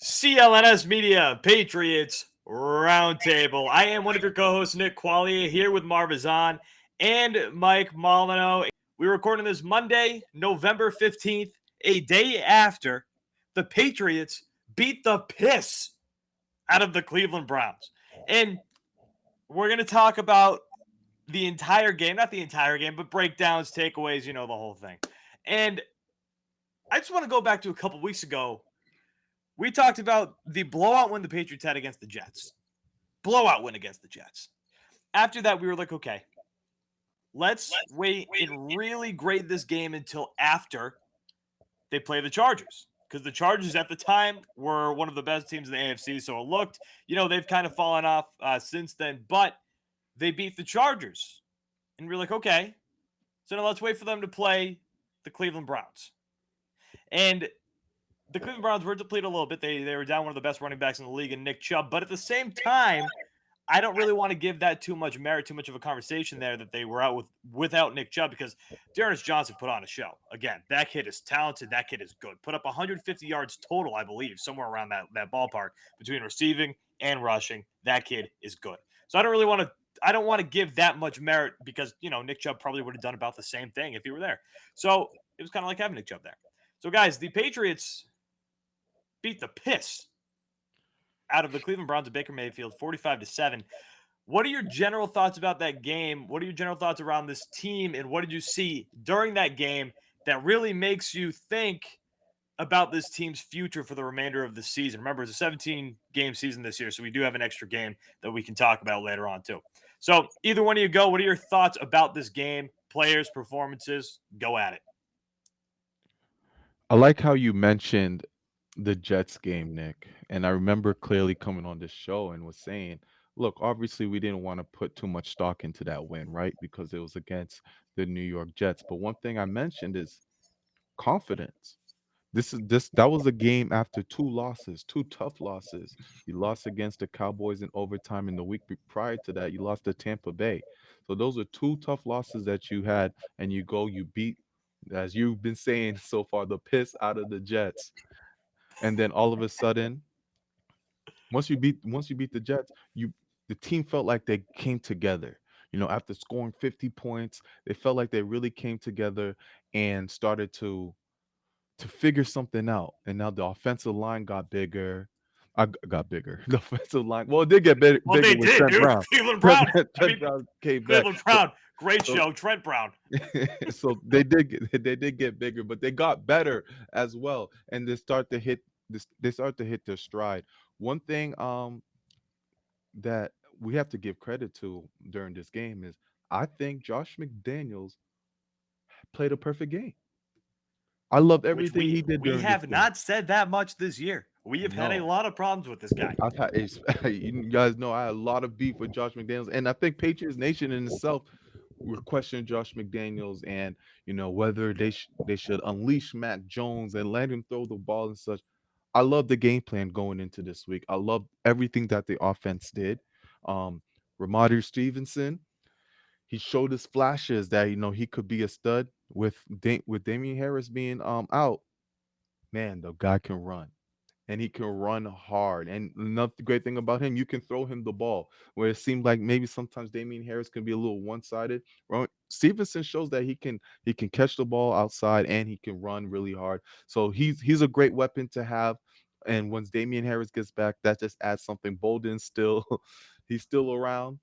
CLNS Media Patriots Roundtable. I am one of your co-hosts, Nick Qualia, here with Marvazan and Mike Molyneux. We're recording this Monday, November 15th, a day after the Patriots beat the piss out of the Cleveland Browns. And we're going to talk about the entire game, not the entire game, but breakdowns, takeaways, the whole thing. And I just want to go back to a couple weeks ago. We talked about the blowout win the Patriots had against the Jets. Blowout win against the Jets. After that, we were like, okay, let's wait and really grade this game until after they play the Chargers. Because the Chargers at the time were one of the best teams in the AFC. So it looked, they've kind of fallen off since then. But they beat the Chargers. And we're like, okay, so now let's wait for them to play the Cleveland Browns. And the Cleveland Browns were depleted a little bit. They were down one of the best running backs in the league in Nick Chubb. But at the same time, I don't really want to give that too much merit, too much of a conversation there that they were out without Nick Chubb, because Dearness Johnson put on a show. Again, that kid is talented. That kid is good. Put up 150 yards total, I believe, somewhere around that ballpark between receiving and rushing. That kid is good. So I don't want to give that much merit because, Nick Chubb probably would have done about the same thing if he were there. So it was kind of like having Nick Chubb there. So, guys, the Patriots beat the piss out of the Cleveland Browns at Baker Mayfield, 45-7. What are your general thoughts about that game? What are your general thoughts around this team? And what did you see during that game that really makes you think about this team's future for the remainder of the season? Remember, it's a 17-game season this year, so we do have an extra game that we can talk about later on too. So either one of you go. What are your thoughts about this game? Players, performances, go at it. I like how you mentioned the Jets game, Nick. And I remember clearly coming on this show and was saying, look, obviously we didn't want to put too much stock into that win, right? Because it was against the New York Jets. But one thing I mentioned is confidence. That was a game after two losses, two tough losses. You lost against the Cowboys in overtime, and the week prior to that, you lost to Tampa Bay. So those are two tough losses that you had, and you beat, as you've been saying so far, the piss out of the Jets. And then all of a sudden, once you beat the Jets, the team felt like they came together. After scoring 50 points, they felt like they really came together and started to figure something out. And now the offensive line got bigger. Got bigger. The offensive line, well, it did get Well, bigger they with did, Trent dude. Brown. Cleveland Trent, Brown. I Trent mean, Brown came back. Cleveland Brown. Great So, show. Trent Brown. so they did get bigger, but they got better as well, and they start to hit their stride. One thing that we have to give credit to during this game is I think Josh McDaniels played a perfect game. I loved Which everything we he did we during this have game. not said that much this year. We have had a No, lot of problems with this guy. I've had you guys know I had a lot of beef with Josh McDaniels, and I think Patriots Nation in itself were questioning Josh McDaniels and whether they should unleash Mac Jones and let him throw the ball and such. I love the game plan going into this week. I love everything that the offense did. Um, Ramondre Stevenson, he showed his flashes that he could be a stud with Damian Harris being out. Man, the guy can run and he can run hard. And another great thing about him, you can throw him the ball. Where it seemed like maybe sometimes Damian Harris can be a little one-sided. Stevenson shows that he can catch the ball outside and he can run really hard. So he's a great weapon to have. And once Damian Harris gets back, that just adds something. Bolden still he's still around.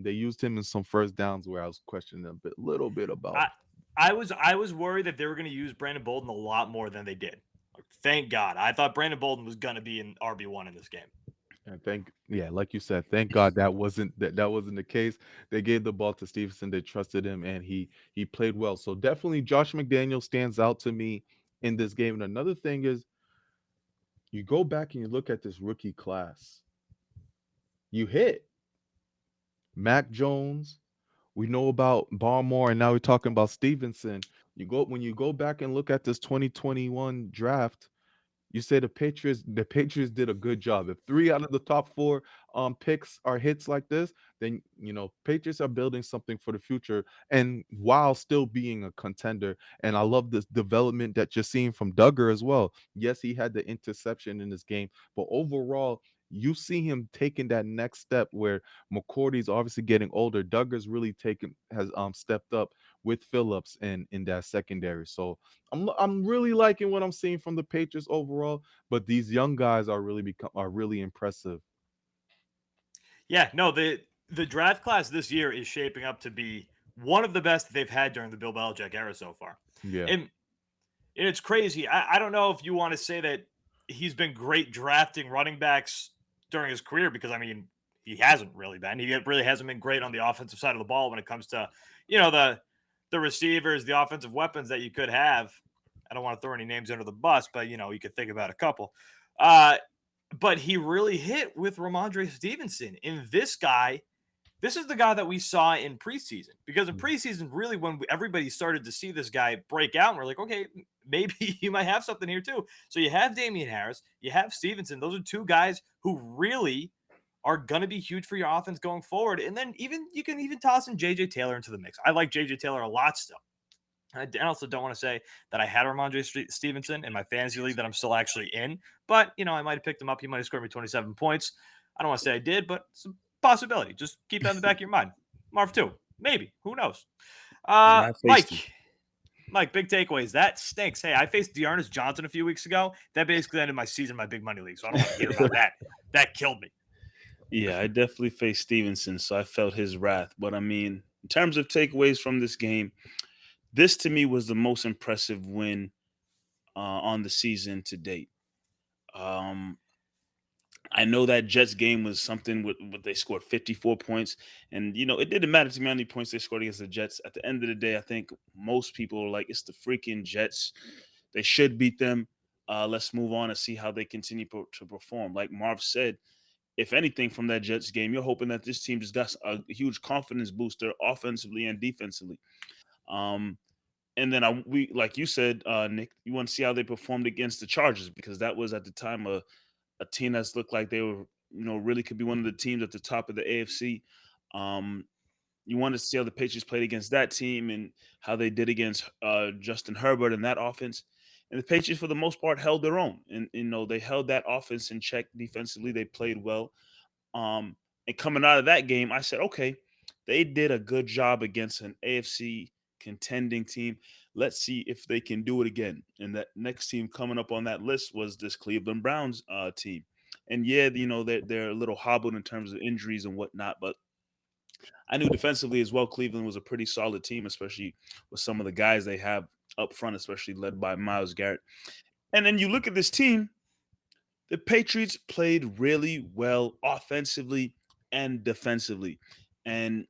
They used him in some first downs where I was questioning a little bit about. I I was worried that they were going to use Brandon Bolden a lot more than they did. Thank God. I thought Brandon Bolden was going to be an RB1 in this game. And yeah, like you said, thank God that wasn't the case. They gave the ball to Stevenson. They trusted him, and he played well. So definitely, Josh McDaniel stands out to me in this game. And another thing is, you go back and you look at this rookie class. You hit Mac Jones. We know about Barmore, and now we're talking about Stevenson. When you go back and look at this 2021 draft. You say the Patriots did a good job. If 3 out of the top 4 picks are hits like this, then Patriots are building something for the future and while still being a contender. And I love this development that you're seeing from Duggar as well. Yes, he had the interception in this game, but overall you see him taking that next step where McCourty's obviously getting older. Duggar's really taken has stepped up with Phillips in that secondary. So I'm really liking what I'm seeing from the Patriots overall, but these young guys are really impressive. Yeah, no, the draft class this year is shaping up to be one of the best that they've had during the Bill Belichick era so far. Yeah. And it's crazy. I don't know if you want to say that he's been great drafting running backs during his career because I mean he hasn't really been. He really hasn't been great on the offensive side of the ball when it comes to the receivers, the offensive weapons that you could have. I don't want to throw any names under the bus, but you could think about a couple. Uh, but he really hit with Ramondre Stevenson. And this is the guy that we saw in preseason because in Mm. preseason, really, when everybody started to see this guy break out, and we're like, okay, maybe you might have something here too. So you have Damian Harris, you have Stevenson. Those are two guys who really are going to be huge for your offense going forward. And then you can even toss in JJ Taylor into the mix. I like JJ Taylor a lot still. I also don't want to say that I had Ramondre Stevenson in my fantasy league that I'm still actually in, but I might have picked him up. He might have scored me 27 points. I don't want to say I did, but it's a possibility. Just keep that in the back of your mind. Marv too, maybe. Who knows? And I faced him. Mike, big takeaways. That stinks. Hey, I faced Dearness Johnson a few weeks ago. That basically ended my season, my big money league. So I don't want to hear about that. That killed me. Yeah, I definitely faced Stevenson, so I felt his wrath. But I mean, in terms of takeaways from this game, this to me was the most impressive win on the season to date. Um, I know that Jets game was something with they scored 54 points, and it didn't matter to me how many points they scored against the Jets. At the end of the day, I think most people are like, it's the freaking Jets. They should beat them. Let's move on and see how they continue to perform. Like Marv said, if anything from that Jets game, you're hoping that this team just got a huge confidence booster offensively and defensively. Um, and then we like you said, Nick, you want to see how they performed against the Chargers because that was at the time a team that's looked like they were, really could be one of the teams at the top of the AFC. Um, you want to see how the Patriots played against that team and how they did against Justin Herbert and that offense. And the Patriots, for the most part, held their own, and they held that offense in check defensively. They played well. Um, and coming out of that game, I said, okay, they did a good job against an AFC contending team. Let's see if they can do it again. And that next team coming up on that list was this Cleveland Browns team. And yeah, they're a little hobbled in terms of injuries and whatnot, but I knew defensively as well, Cleveland was a pretty solid team, especially with some of the guys they have up front, especially led by Myles Garrett. And then you look at this team, the Patriots played really well offensively and defensively. And,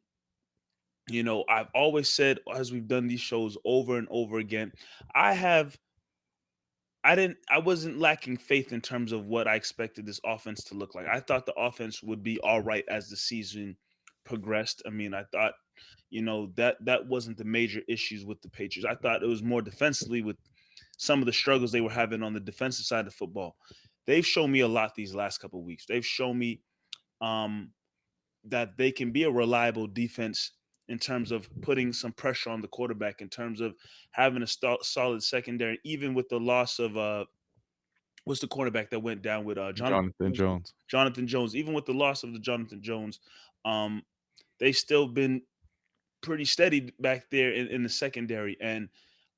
I've always said, as we've done these shows over and over again, I have I wasn't lacking faith in terms of what I expected this offense to look like. I thought the offense would be all right as the season progressed. I mean, I thought, that wasn't the major issues with the Patriots. I thought it was more defensively with some of the struggles they were having on the defensive side of football. They've shown me a lot these last couple of weeks. They've shown me um, that they can be a reliable defense in terms of putting some pressure on the quarterback, in terms of having a solid secondary, even with the loss of what's the cornerback that went down with Jonathan Jonathan Jones? Jones. Jonathan Jones. Even with the loss of the Jonathan Jones, um, they still been pretty steady back there in the secondary, and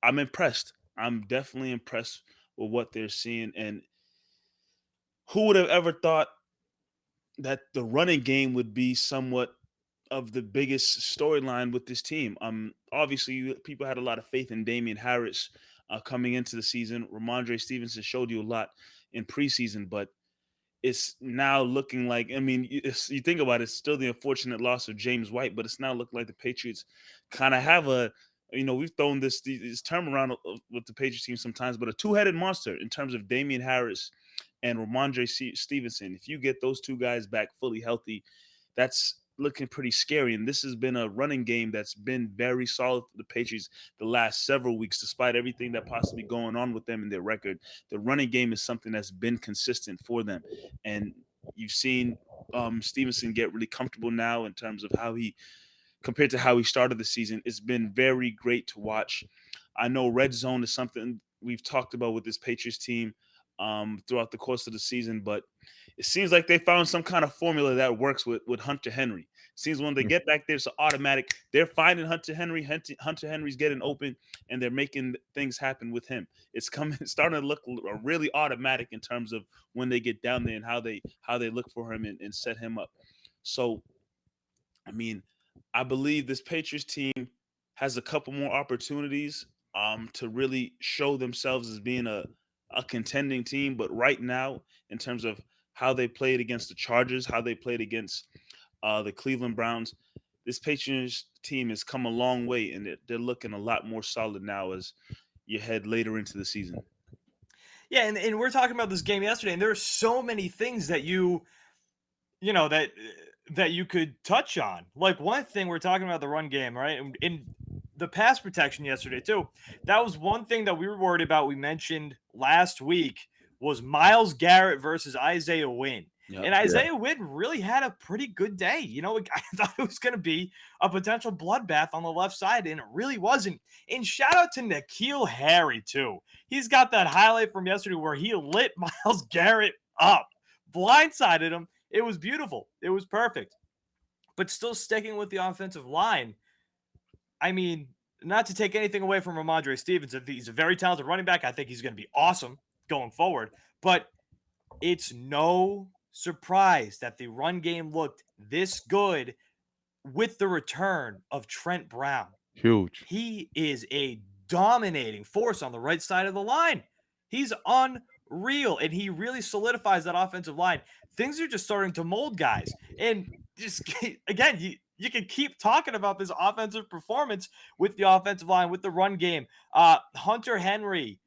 I'm impressed. I'm definitely impressed with what they're seeing. And who would have ever thought that the running game would be somewhat of the biggest storyline with this team? Obviously, people had a lot of faith in Damian Harris coming into the season. Ramondre Stevenson showed you a lot in preseason, but it's now looking like, I mean, you think about it, it's still the unfortunate loss of James White, but it's now looking like the Patriots kind of have we've thrown this term around with the Patriots team sometimes, but a two-headed monster in terms of Damian Harris and Ramondre Stevenson. If you get those two guys back fully healthy, that's looking pretty scary. And this has been a running game that's been very solid for the Patriots the last several weeks, despite everything that possibly going on with them in their record. The running game is something that's been consistent for them. And you've seen Stevenson get really comfortable now in terms of how he, compared to how he started the season. It's been very great to watch. I know red zone is something we've talked about with this Patriots team throughout the course of the season, but it seems like they found some kind of formula that works with Hunter Henry. It seems when they get back there, it's automatic. They're finding Hunter Henry. Hunter Henry's getting open, and they're making things happen with him. It's starting to look really automatic in terms of when they get down there and how they look for him and set him up. So, I mean, I believe this Patriots team has a couple more opportunities to really show themselves as being a contending team. But right now, in terms of how they played against the Chargers, how they played against the Cleveland Browns, this Patriots team has come a long way, and they're looking a lot more solid now as you head later into the season. Yeah, and we're talking about this game yesterday, and there are so many things that you know that you could touch on. Like, one thing, we're talking about the run game, right? And in the pass protection yesterday too. That was one thing that we were worried about. We mentioned last week was Myles Garrett versus Isaiah Wynn. Yep. And Isaiah Wynn really had a pretty good day. You know, I thought it was going to be a potential bloodbath on the left side, and it really wasn't. And shout out to N'Keal Harry, too. He's got that highlight from yesterday where he lit Myles Garrett up, blindsided him. It was beautiful. It was perfect. But still sticking with the offensive line, I mean, not to take anything away from Ramondre Stevenson. He's a very talented running back. I think he's going to be awesome going forward. But it's no surprise that the run game looked this good with the return of Trent Brown. Huge. He is a dominating force on the right side of the line. He's unreal, and he really solidifies that offensive line. Things are just starting to mold, guys. And just, again, you can keep talking about this offensive performance with the offensive line, with the run game. Hunter Henry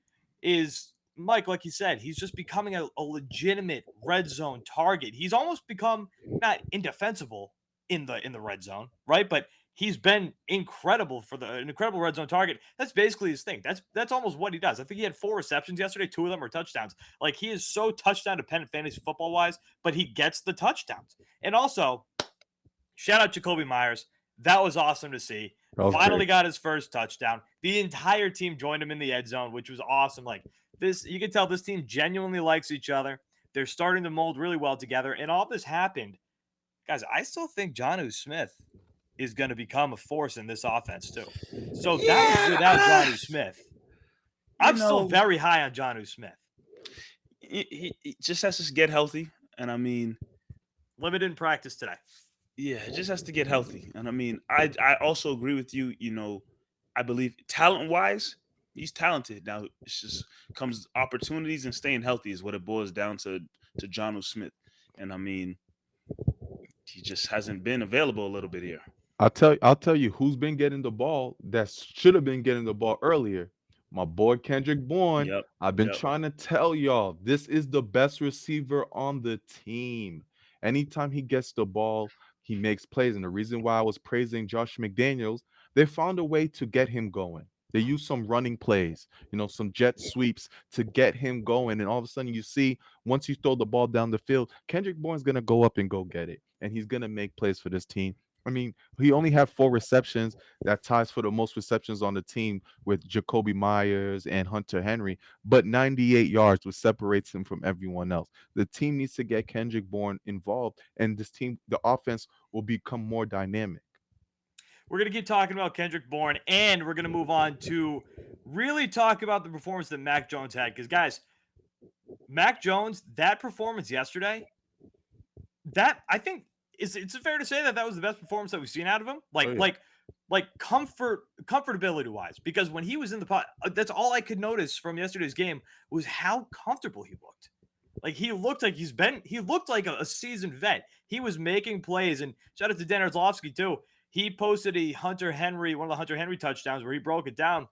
is, Mike, like you said, he's just becoming a legitimate red zone target. He's almost become not indefensible in the red zone, right? But he's been incredible for an incredible red zone target. That's basically his thing. That's almost what he does. I think he had 4 receptions yesterday. 2 of them were touchdowns. Like, he is so touchdown dependent fantasy football wise, but he gets the touchdowns. And also, shout out Jacoby Myers. That was awesome to see. Finally got his first touchdown. The entire team joined him in the end zone, which was awesome. Like, this, you can tell this team genuinely likes each other. They're starting to mold really well together. And all this happened. Guys, I still think Jonnu Smith is going to become a force in this offense too. So that was without Jonnu Smith. I'm still very high on Jonnu Smith. He just has to get healthy. And I mean, limited in practice today. Yeah, it just has to get healthy. And I mean, I also agree with you. You know, I believe talent-wise, he's talented. Now, it's just comes opportunities and staying healthy is what it boils down to Jonnu Smith. And I mean, he just hasn't been available a little bit here. I'll tell you who's been getting the ball that should have been getting the ball earlier. My boy Kendrick Bourne. Yep. I've been trying to tell y'all, this is the best receiver on the team. Anytime he gets the ball, he makes plays. And the reason why I was praising Josh McDaniels, they found a way to get him going. They used some running plays, some jet sweeps to get him going. And all of a sudden you see, once you throw the ball down the field, Kendrick Bourne's going to go up and go get it. And he's going to make plays for this team. I mean, he only had 4 receptions. That ties for the most receptions on the team with Jacoby Myers and Hunter Henry, but 98 yards, which separates him from everyone else. The team needs to get Kendrick Bourne involved, and this team, the offense, will become more dynamic. We're going to keep talking about Kendrick Bourne, and we're going to move on to really talk about the performance that Mac Jones had. Because, guys, Mac Jones, that performance yesterday, that, I think, it's fair to say that was the best performance that we've seen out of him. Like comfortability wise, because when he was in the pot, that's all I could notice from yesterday's game was how comfortable he looked. Like, he looked like he looked like a seasoned vet. He was making plays, and shout out to Dan Orlovsky too. He posted one of the Hunter Henry touchdowns where he broke it down,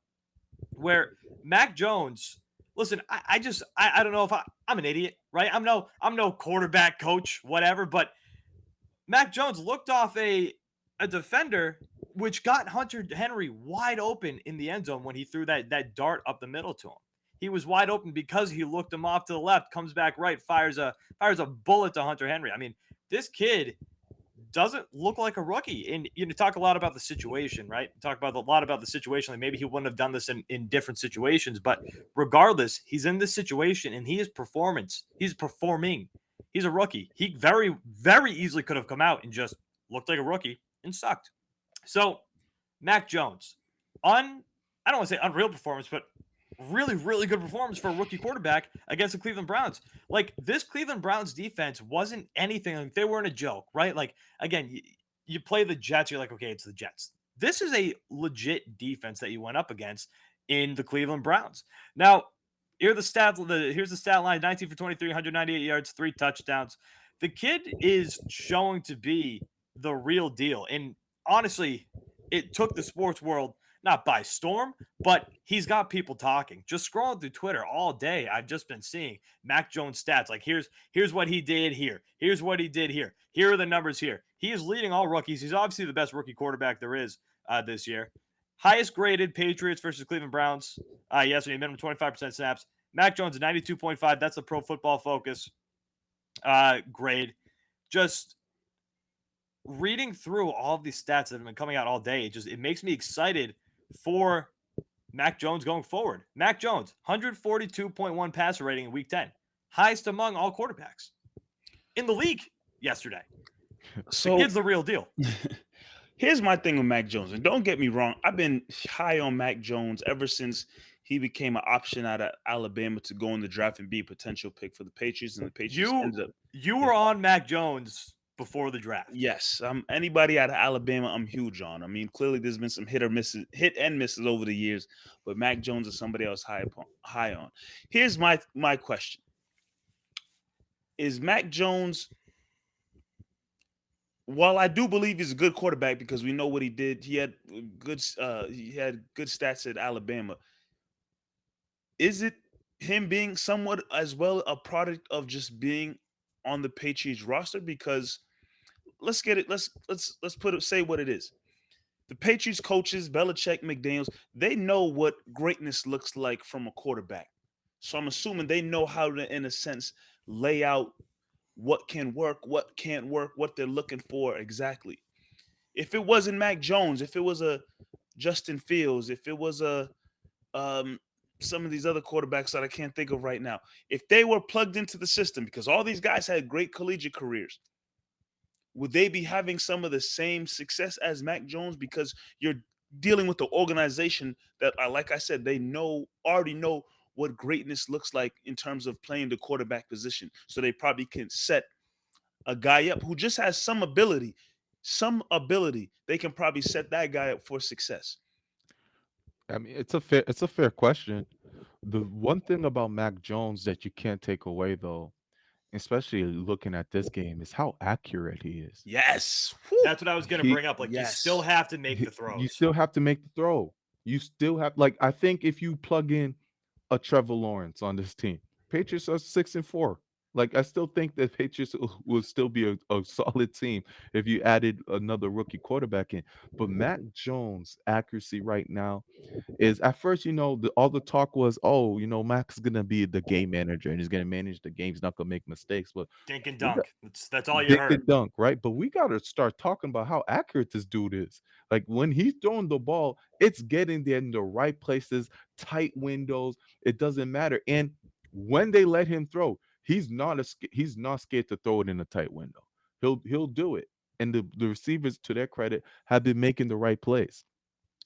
where Mac Jones, listen, I don't know if I'm an idiot, right? I'm no quarterback coach, whatever, but Mac Jones looked off a defender, which got Hunter Henry wide open in the end zone when he threw that dart up the middle to him. He was wide open because he looked him off to the left, comes back right, fires a bullet to Hunter Henry. I mean, this kid doesn't look like a rookie. And you talk a lot about the situation, right? Talk about a lot about the situation. Like maybe he wouldn't have done this in different situations, but regardless, he's in this situation and he is performance. He's performing. He's a rookie. He very, very easily could have come out and just looked like a rookie and sucked. So, Mac Jones, I don't want to say unreal performance, but really, really good performance for a rookie quarterback against the Cleveland Browns. Like this Cleveland Browns defense wasn't anything. Like they weren't a joke, right? Like again, you play the Jets, you're like, okay, it's the Jets. This is a legit defense that you went up against in the Cleveland Browns. Now, here's the stat line: 19 for 23, 198 yards, 3 touchdowns. The kid is showing to be the real deal, and honestly, it took the sports world not by storm, but he's got people talking. Just scrolling through Twitter all day, I've just been seeing Mac Jones stats. Like here's what he did here. Here's what he did here. Here are the numbers here. He is leading all rookies. He's obviously the best rookie quarterback there is this year. Highest graded Patriots versus Cleveland Browns. Yesterday, minimum 25% snaps. Mac Jones 92.5. That's the Pro Football Focus grade. Just reading through all of these stats that have been coming out all day, it makes me excited for Mac Jones going forward. Mac Jones, 142.1 passer rating in Week 10, highest among all quarterbacks in the league yesterday. So the kid's the real deal. Here's my thing with Mac Jones, and don't get me wrong, I've been high on Mac Jones ever since he became an option out of Alabama to go in the draft and be a potential pick for the Patriots, and the Patriots ended up. You were on Mac Jones before the draft. Yes, anybody out of Alabama, I'm huge on. I mean, clearly there's been some hit and misses over the years, but Mac Jones is somebody else high on. Here's my question: is Mac Jones? While I do believe he's a good quarterback because we know what he did, he had good stats at Alabama. Is it him being somewhat as well a product of just being on the Patriots roster? Because let's get it. Let's say what it is. The Patriots coaches, Belichick, McDaniels, they know what greatness looks like from a quarterback. So I'm assuming they know how to, in a sense, lay out what can work, what can't work, what they're looking for exactly. If it wasn't Mac Jones, if it was a Justin Fields, if it was a some of these other quarterbacks that I can't think of right now, if they were plugged into the system, because all these guys had great collegiate careers, would they be having some of the same success as Mac Jones? Because you're dealing with the organization that, like I said, they already know what greatness looks like in terms of playing the quarterback position. So they probably can set a guy up who just has some ability. They can probably set that guy up for success. I mean, it's a fair question. The one thing about Mac Jones that you can't take away, though, especially looking at this game, is how accurate he is. Yes, that's what I was going to bring up. Like, you still have to make the throws. You still have to make the throw. You still have, like, I think if you plug in a Trevor Lawrence on this team, Patriots are 6-4. Like, I still think that Patriots will still be a solid team if you added another rookie quarterback in. But Mac Jones' accuracy right now is, at first, all the talk was, oh, Mac's gonna be the game manager and he's gonna manage the game. He's not gonna make mistakes. But dink and dunk. That's all you dink heard. and dunk, right? But we gotta start talking about how accurate this dude is. Like when he's throwing the ball, it's getting there in the right places, tight windows. It doesn't matter. And when they let him throw, he's not scared to throw it in a tight window. He'll do it. And the receivers, to their credit, have been making the right plays.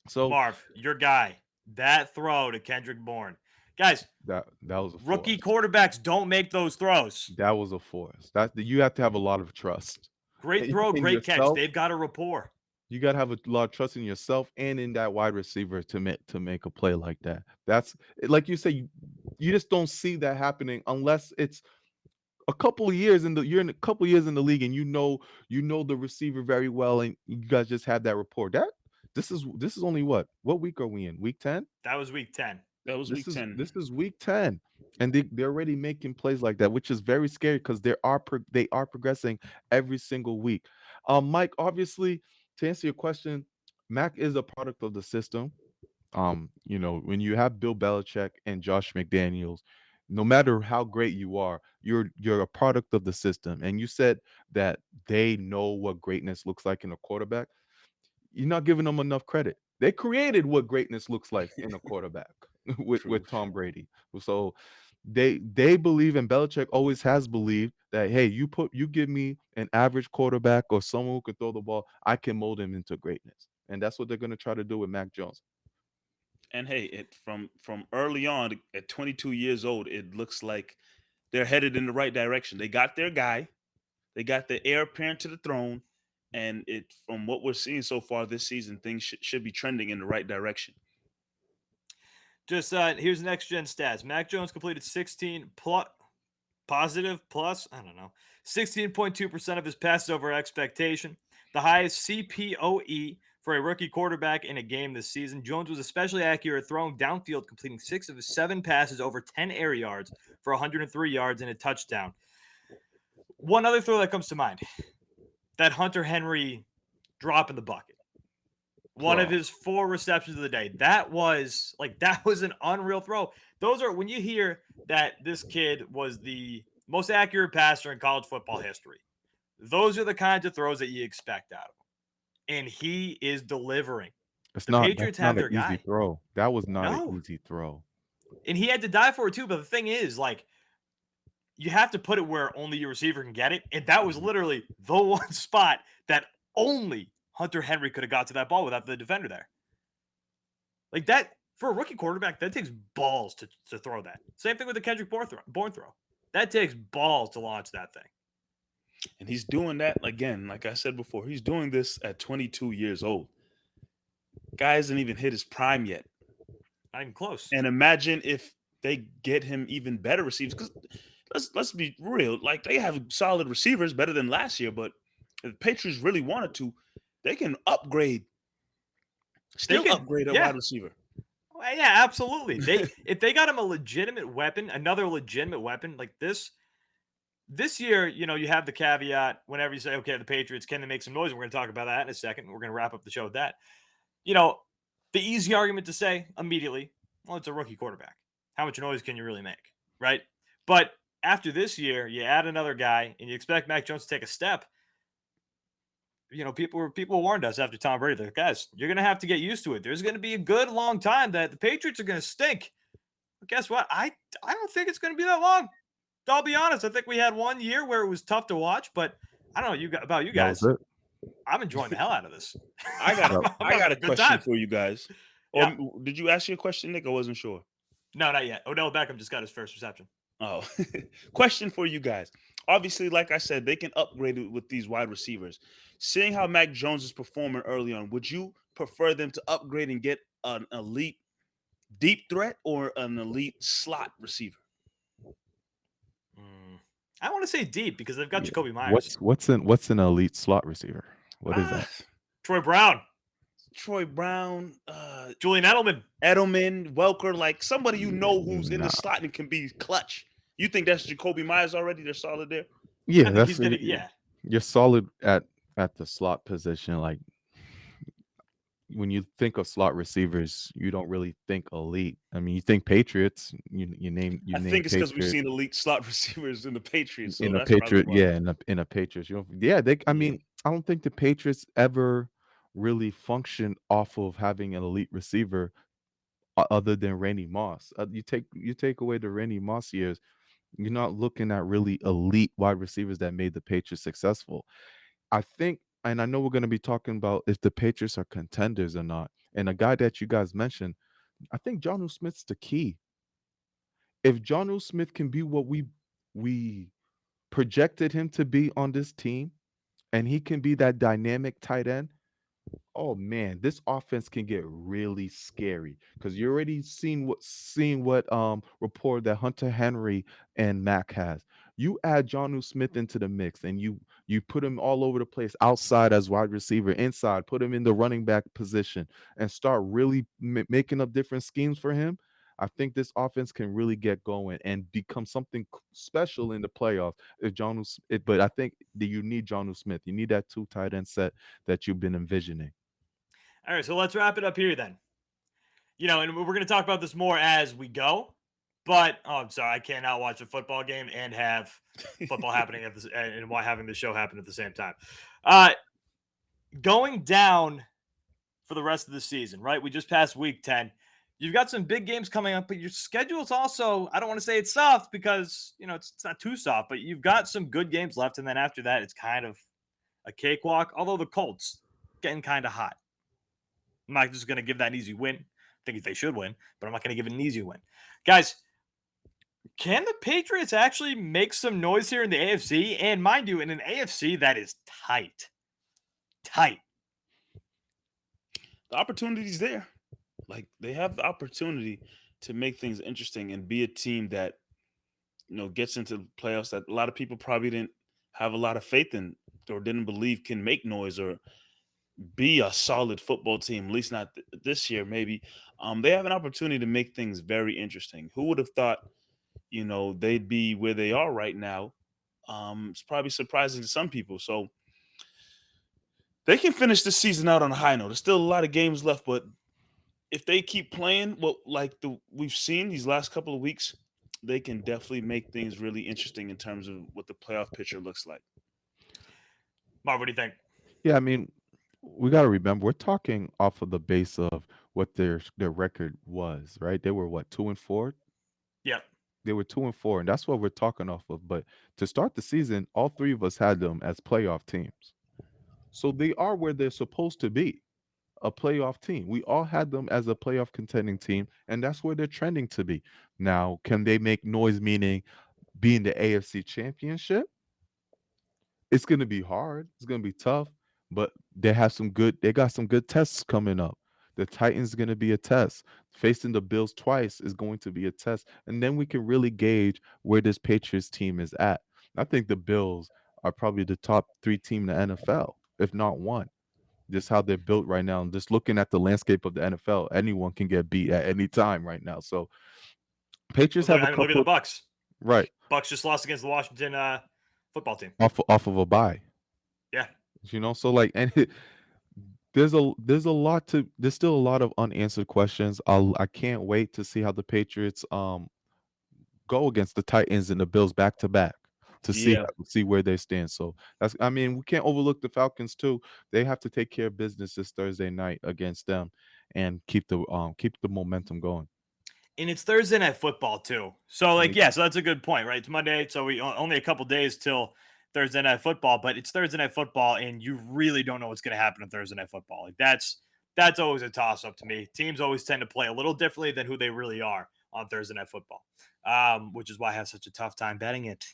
So Marv, your guy, that throw to Kendrick Bourne. Guys, that was a rookie force. Quarterbacks don't make those throws. That was a force. You have to have a lot of trust. Great throw, great catch. They've got a rapport. You got to have a lot of trust in yourself and in that wide receiver to make a play like that. That's like you say, you just don't see that happening unless it's a couple of years you're in a couple of years in the league and you know the receiver very well and you guys just have that rapport. This is only what week are we in? Week 10? That was week 10. That was week 10. This is week 10. And they're already making plays like that, which is very scary because they are progressing every single week. Mike, obviously, to answer your question, Mac is a product of the system. When you have Bill Belichick and Josh McDaniels, no matter how great you are, you're a product of the system. And you said that they know what greatness looks like in a quarterback. You're not giving them enough credit. They created what greatness looks like in a quarterback with True. Tom Brady. So they believe, and Belichick always has believed that, hey, you give me an average quarterback or someone who can throw the ball, I can mold him into greatness. And that's what they're going to try to do with Mac Jones. And hey, from early on at 22 years old, it looks like they're headed in the right direction. They got their guy, they got the heir apparent to the throne, and it from what we're seeing so far this season, things should be trending in the right direction. Just here's next gen stats. Mac Jones completed 16 plus positive plus, I don't know, 16.2% of his passes over expectation, the highest CPOE for a rookie quarterback in a game this season. Jones was especially accurate throwing downfield, completing 6 of his 7 passes over 10 air yards for 103 yards and a touchdown. One other throw that comes to mind, that Hunter Henry drop in the bucket. One of Bro. his 4 receptions of the day. That was an unreal throw. Those are when you hear that this kid was the most accurate passer in college football history. Those are the kinds of throws that you expect out of him. And he is delivering. That's The not Patriots have an their easy guy. throw. That was not an No. easy throw. And he had to die for it too. But the thing is, like, you have to put it where only your receiver can get it. And that was literally the one spot that only Hunter Henry could have got to that ball without the defender there. Like that, for a rookie quarterback, that takes balls to throw that. Same thing with the Kendrick Bourne throw. That takes balls to launch that thing. And he's doing that again, like I said before, he's doing this at 22 years old. Guy hasn't even hit his prime yet. Not even close. And imagine if they get him even better receivers. Because let's be real, like they have solid receivers better than last year, but if the Patriots really wanted to, they can upgrade, upgrade a wide receiver. Well, yeah, absolutely. If they got him a legitimate weapon, another legitimate weapon like this year, you have the caveat whenever you say, okay, the Patriots, can they make some noise? We're going to talk about that in a second. We're going to wrap up the show with that. The easy argument to say immediately, well, it's a rookie quarterback. How much noise can you really make, right? But after this year, you add another guy and you expect Mac Jones to take a step. People warned us after Tom Brady, like, guys, you're going to have to get used to it. There's going to be a good long time that the Patriots are going to stink. But guess what? I don't think it's going to be that long. I'll be honest. I think we had one year where it was tough to watch, but I don't know about you guys. That was it. I'm enjoying the hell out of this. I got a question time. for you guys. Yeah. Or did you ask your question, Nick? I wasn't sure. No, not yet. Odell Beckham just got his first reception. Oh, question for you guys. Obviously, like I said, they can upgrade it with these wide receivers. Seeing how Mac Jones is performing early on, would you prefer them to upgrade and get an elite deep threat or an elite slot receiver? I want to say deep because they've got Jacoby Myers. What's an elite slot receiver? What is that? Troy Brown, Julian Edelman, Welker, like somebody who's in the slot and can be clutch. You think that's Jacoby Myers already? They're solid there. Yeah, that's yeah. You're solid at the slot position. Like when you think of slot receivers, you don't really think elite. I mean, you think Patriots. You name. I think it's because we've seen elite slot receivers in the Patriots. So in a that's Patriot, probably why. yeah, in a Patriots. I mean, I don't think the Patriots ever really functioned off of having an elite receiver other than Randy Moss. You take away the Randy Moss years, you're not looking at really elite wide receivers that made the Patriots successful. I think, and I know we're going to be talking about if the Patriots are contenders or not. And a guy that you guys mentioned, I think Jonnu Smith's the key. If Jonnu Smith can be what we projected him to be on this team, and he can be that dynamic tight end, oh man, this offense can get really scary because you already seeing what rapport that Hunter Henry and Mac has. You add Jonnu Smith into the mix and you put him all over the place, outside as wide receiver, inside, put him in the running back position and start really making up different schemes for him. I think this offense can really get going and become something special in the playoffs. But I think that you need Jonnu Smith. You need that 2 tight end set that you've been envisioning. All right, so let's wrap it up here then. And we're going to talk about this more as we go. But I'm sorry, I cannot watch a football game and have football happening at this and why having the show happen at the same time. Going down for the rest of the season, right? We just passed week 10. You've got some big games coming up, but your schedule's also, I don't want to say it's soft because, it's not too soft, but you've got some good games left. And then after that, it's kind of a cakewalk. Although the Colts getting kind of hot. I'm not just going to give that an easy win. I think they should win, but I'm not going to give it an easy win. Guys, can the Patriots actually make some noise here in the AFC? And mind you, in an AFC that is tight. Tight. The opportunity's there. Like, they have the opportunity to make things interesting and be a team that, gets into the playoffs that a lot of people probably didn't have a lot of faith in or didn't believe can make noise or be a solid football team, at least not this year, maybe. They have an opportunity to make things very interesting. Who would have thought, they'd be where they are right now? It's probably surprising to some people. So they can finish the season out on a high note. There's still a lot of games left, but if they keep playing we've seen these last couple of weeks, they can definitely make things really interesting in terms of what the playoff picture looks like. Marv, what do you think? Yeah, I mean, we got to remember we're talking off of the base of what their record was, right? They were what, 2-4? Yeah. They were 2-4, and that's what we're talking off of. But to start the season, all three of us had them as playoff teams. So they are where they're supposed to be, a playoff team. We all had them as a playoff contending team, and that's where they're trending to be. Now, can they make noise, meaning being the AFC Championship? It's going to be hard. It's going to be tough, but they got some good tests coming up. The Titans going to be a test. Facing the Bills twice is going to be a test. And then we can really gauge where this Patriots team is at. I think the Bills are probably the top 3 team in the NFL, if not one. Just how they're built right now. And just looking at the landscape of the NFL, anyone can get beat at any time right now. So Patriots have a couple. Look at the Bucks. Right. Bucks just lost against the Washington football team. Off of a bye. Yeah. So and there's still a lot of unanswered questions. I can't wait to see how the Patriots go against the Titans and the Bills back to back to see where they stand. So we can't overlook the Falcons too. They have to take care of business this Thursday night against them and keep the momentum going. And it's Thursday Night Football too. So so that's a good point, right? It's Monday, so we only a couple days till Thursday Night Football, but it's Thursday Night Football, and you really don't know what's going to happen on Thursday Night Football. Like that's always a toss-up to me. Teams always tend to play a little differently than who they really are on Thursday Night Football, which is why I have such a tough time betting it.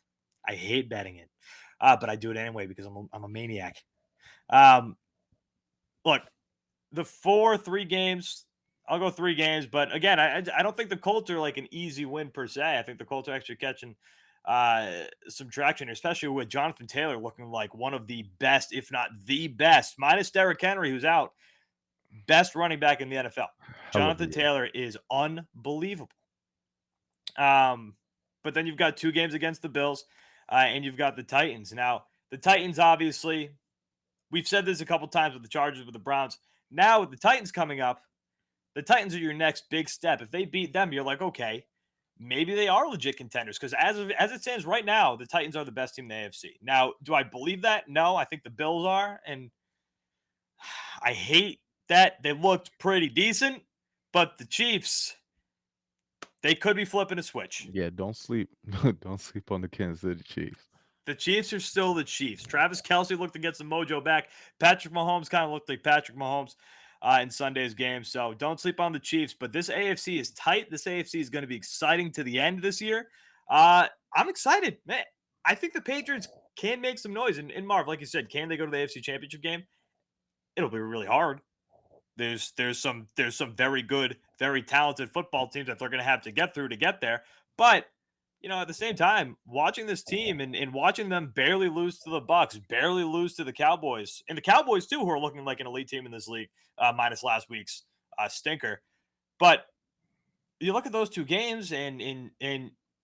I hate betting it, but I do it anyway because I'm a maniac. Look, the 3 games. I'll go 3 games, but again, I don't think the Colts are like an easy win per se. I think the Colts are actually catching some traction, especially with Jonathan Taylor looking like one of the best, if not the best, minus Derrick Henry, who's out, best running back in the NFL. Jonathan Taylor is unbelievable. But then you've got 2 games against the Bills, and you've got the Titans. Now, the Titans, obviously, we've said this a couple times with the Chargers, with the Browns. Now, with the Titans coming up, the Titans are your next big step. If they beat them, you're like, okay, maybe they are legit contenders. Because as it stands right now, the Titans are the best team in the AFC. Now, do I believe that? No, I think the Bills are. And I hate that they looked pretty decent. But the Chiefs, they could be flipping a switch. Yeah, don't sleep. Don't sleep on the Kansas City Chiefs. The Chiefs are still the Chiefs. Travis Kelce looked to get some mojo back. Patrick Mahomes kind of looked like Patrick Mahomes in Sunday's game. So don't sleep on the Chiefs. But this AFC is tight. This AFC is going to be exciting to the end this year. I'm excited, man. I think the Patriots can make some noise. And Marv, like you said, can they go to the AFC Championship game? It'll be really hard. There's some very good, very talented football teams that they're going to have to get through to get there. But at the same time, watching this team and watching them barely lose to the Bucks, barely lose to the Cowboys, and the Cowboys too, who are looking like an elite team in this league, minus last week's stinker. But you look at those two games, and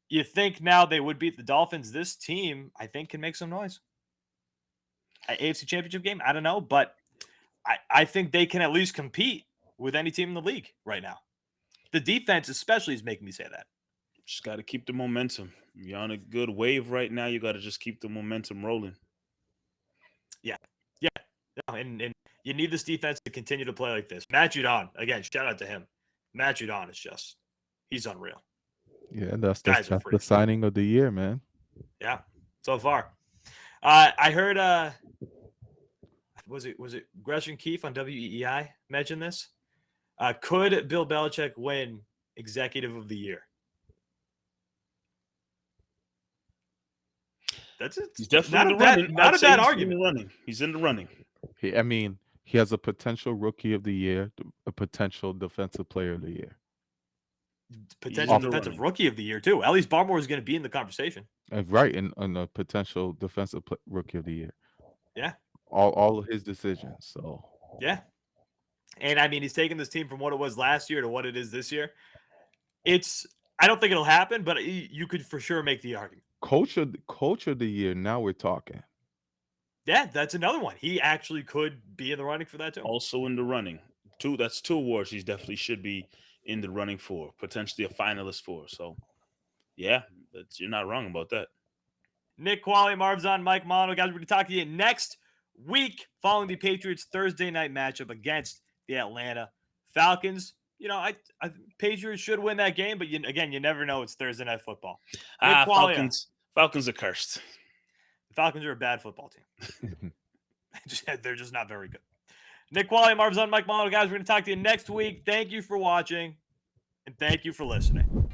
you think now they would beat the Dolphins. This team, I think, can make some noise. AFC Championship game, I don't know, but I think they can at least compete with any team in the league right now. The defense especially is making me say that. Just got to keep the momentum. You're on a good wave right now. You got to just keep the momentum rolling. Yeah. And you need this defense to continue to play like this. Matt Judon, again, shout out to him. Matt Judon is just, he's unreal. Yeah, that's Guys are the freaks. signing of the year, man. Yeah, so far. I heard was it Gretchen Keefe on WEEI mention this? Could Bill Belichick win Executive of the Year? That's it. He's definitely in the running. Not a bad argument. In the running. He's in the running. He has a potential Rookie of the Year, a potential Defensive Player of the Year. Potential Defensive Rookie of the Year, too. At least Barmore is going to be in the conversation. Right, and a potential Defensive Rookie of the Year. Yeah. All of his decisions. So yeah. And I mean, he's taken this team from what it was last year to what it is this year. I don't think it'll happen, but you could for sure make the argument. Coach of the Year. Now we're talking. Yeah, that's another one. He actually could be in the running for that too. Also in the running. That's two awards he definitely should be in the running for, potentially a finalist for. So, yeah, you're not wrong about that. Nick Qualley, Marvzon, Mike Mono. Guys, we're going to talk to you next week following the Patriots Thursday night matchup against the Atlanta Falcons. You know, I Patriots should win that game, but you never know. It's Thursday night football. Falcons are cursed. The Falcons are a bad football team. They're just not very good. Nick Qualley, Marvzon, Mike Mono. Guys, we're going to talk to you next week. Thank you for watching, and thank you for listening.